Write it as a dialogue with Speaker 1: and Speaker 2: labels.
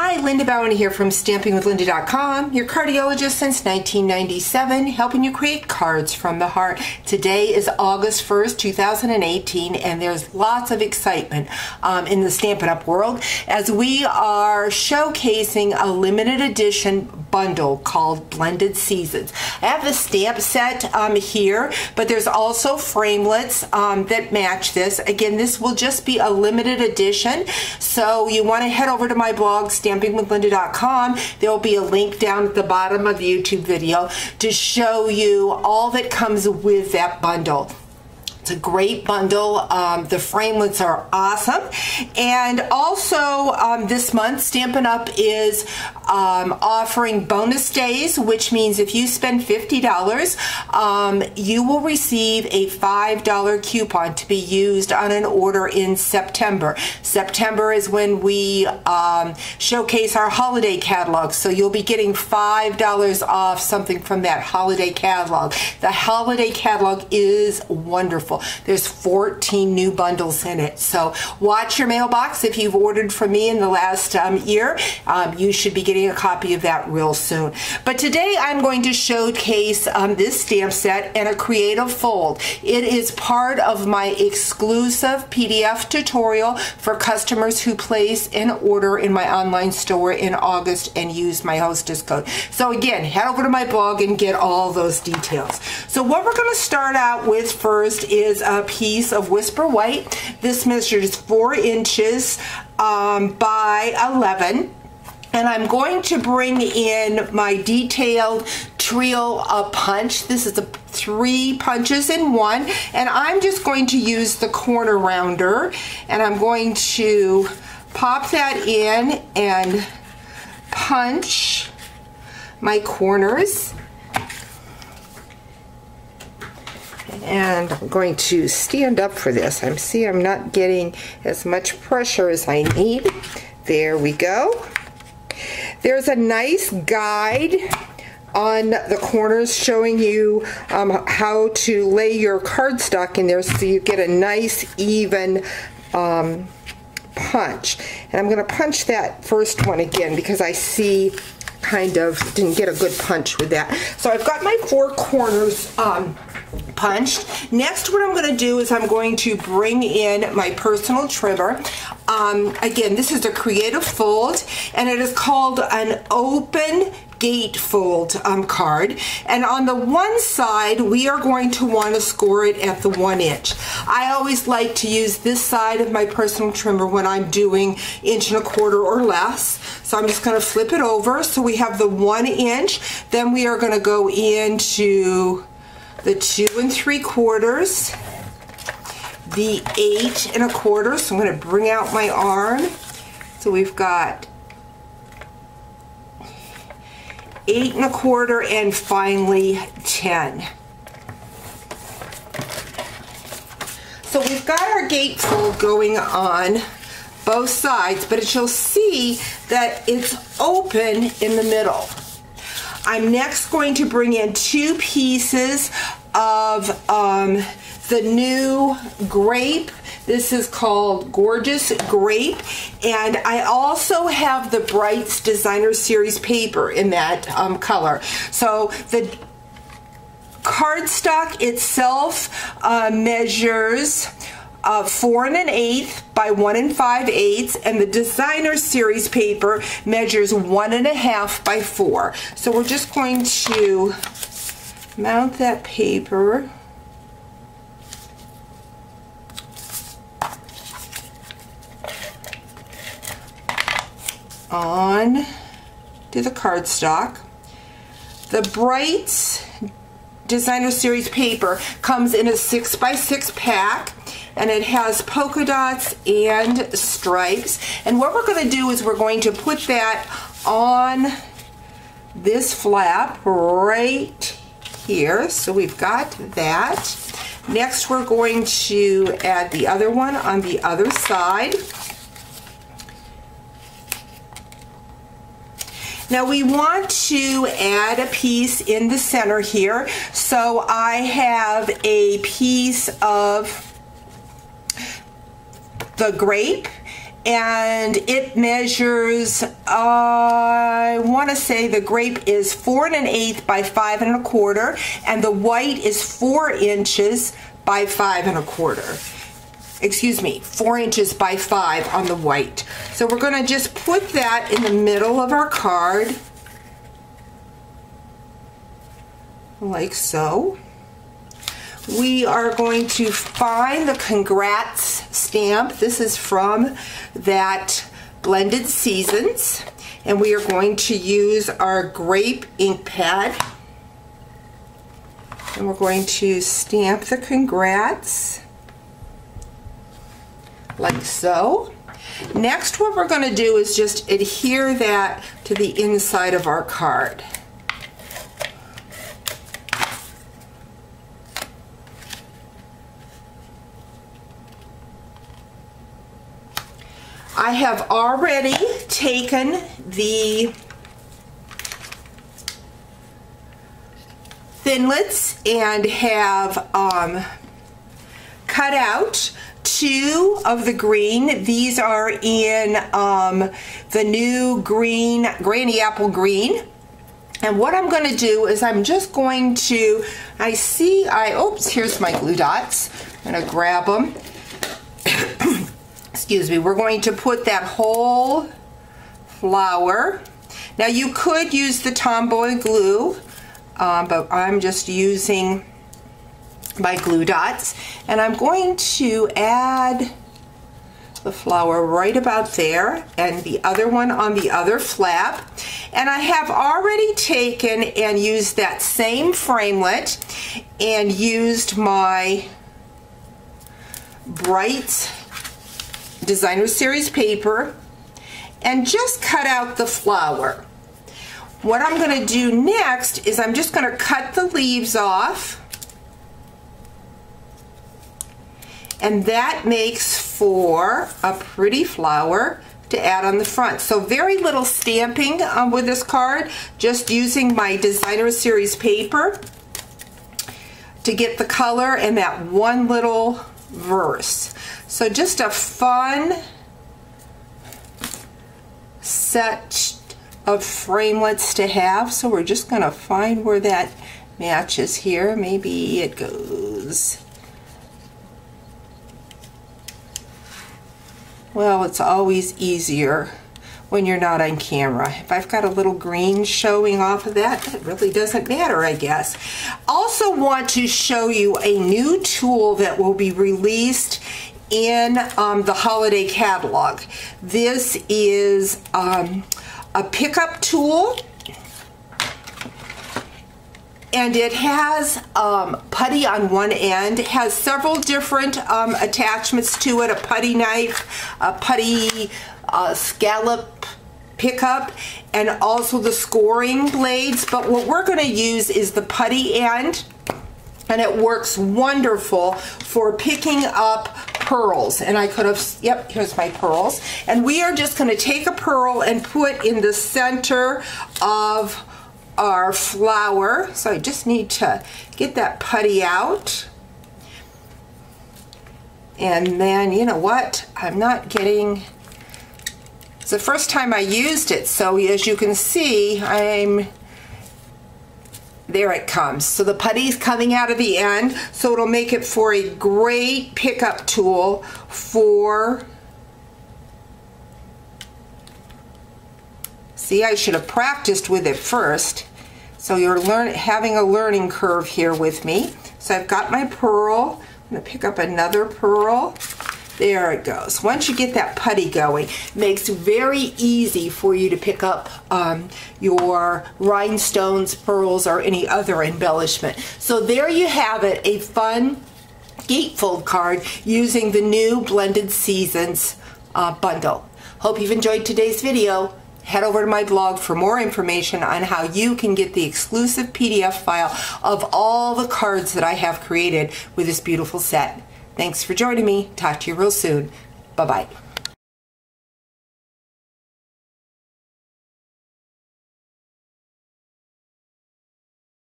Speaker 1: Hi, LindaBauwin here from StampingWithLinda.com, your cardiologist since 1997, helping you create cards from the heart. Today is August 1st, 2018, and there's lots of excitement in the Stampin' Up! World as we are showcasing a limited edition bundle called Blended Seasons. I have the stamp set here, but there's also framelits that match this. Again, this will just be a limited edition, so you want to head over to my blog, StampingWithLinda.com. There will be a link down at the bottom of the YouTube video to show you all that comes with that bundle. It's a great bundle. The framelits are awesome. And also this month, Stampin' Up! Is offering bonus days, which means if you spend $50, you will receive a $5 coupon to be used on an order in September. September is when we showcase our holiday catalog, so you'll be getting $5 off something from that holiday catalog. The holiday catalog is wonderful. There's 14 new bundles in it. So watch your mailbox. If you've ordered from me in the last year, you should be getting a copy of that real soon. But today I'm going to showcase this stamp set and a creative fold. It is part of my exclusive PDF tutorial for customers who place an order in my online store in August and use my hostess code. So again, head over to my blog and get all those details. So what we're going to start out with first is a piece of Whisper White. This measures 4 inches by 11. And I'm going to bring in my detailed trio punch. This is 3 punches in one. And I'm just going to use the corner rounder. And I'm going to pop that in and punch my corners. And I'm going to stand up for this. I'm not getting as much pressure as I need. There we go. There's a nice guide on the corners showing you how to lay your cardstock in there so you get a nice even punch. And I'm going to punch that first one again because I see kind of didn't get a good punch with that. So I've got my 4 corners punched. Next, what I'm going to do is I'm going to bring in my personal trimmer. Again, this is a creative fold, and it is called an open gatefold card. And on the one side, we are going to want to score it at the 1 inch. I always like to use this side of my personal trimmer when I'm doing 1 1/4 or less. So I'm just going to flip it over. So we have the 1 inch. Then we are going to go into the 2 3/4, the 8 1/4. So I'm going to bring out my arm. So we've got 8 1/4 and finally 10. So we've got our gatefold going on both sides, but you'll see that it's open in the middle. I'm next going to bring in 2 pieces of the new grape. This is called Gorgeous Grape, and I also have the Brights Designer Series paper in that color. So the cardstock itself measures 4 1/8 by 1 5/8, and the Designer Series paper measures 1 1/2 by 4. So we're just going to mount that paper on to the cardstock. The Brights Designer Series paper comes in a 6 by 6 pack, and it has polka dots and stripes. And what we're going to do is we're going to put that on this flap right here. So we've got that. Next, we're going to add the other one on the other side. Now we want to add a piece in the center here. So I have a piece of the grape and it measures, I want to say the grape is 4 1/8 by 5 1/4, and the white is 4 inches by 5 1/4. Excuse me, 4 inches by 5 on the white. So we're going to just put that in the middle of our card, like so. We are going to find the congrats stamp. This is from that Blended Seasons, and we are going to use our grape ink pad, and we're going to stamp the congrats like so. Next, what we're going to do is just adhere that to the inside of our card. I have already taken the thinlits and have cut out 2 of the green. These are in the new green, Granny Apple Green. And what I'm going to do is I'm just going to, oops, here's my glue dots. I'm going to grab them. Excuse me, we're going to put that whole flower. Now you could use the Tomboy glue, but I'm just using my glue dots, and I'm going to add the flower right about there and the other one on the other flap. And I have already taken and used that same framelit and used my bright Designer Series paper and just cut out the flower. What I'm going to do next is I'm just going to cut the leaves off, and that makes for a pretty flower to add on the front. So very little stamping with this card, just using my Designer Series paper to get the color and that one little verse. So just a fun set of framelits to have. So we're just going to find where that matches here. Maybe it goes, well, it's always easier when you're not on camera. If I've got a little green showing off of that, it really doesn't matter, I guess. Also want to show you a new tool that will be released in the holiday catalog. This is a pickup tool, and it has putty on one end. It has several different attachments to it, a putty knife, a putty scallop pickup, and also the scoring blades. But what we're going to use is the putty end, and it works wonderful for picking up pearls. And I could have, yep, here's my pearls. And we are just going to take a pearl and put in the center of our flower. So I just need to get that putty out. And then, you know what, I'm not getting, it's the first time I used it, so as you can see, there it comes. So the putty's coming out of the end, so it'll make it for a great pickup tool for, see, I should have practiced with it first. So you're having a learning curve here with me. So I've got my pearl. I'm going to pick up another pearl. There it goes. Once you get that putty going, it makes it very easy for you to pick up your rhinestones, pearls, or any other embellishment. So there you have it, a fun gatefold card using the new Blended Seasons bundle. Hope you've enjoyed today's video. Head over to my blog for more information on how you can get the exclusive PDF file of all the cards that I have created with this beautiful set. Thanks for joining me. Talk to you real soon. Bye-bye.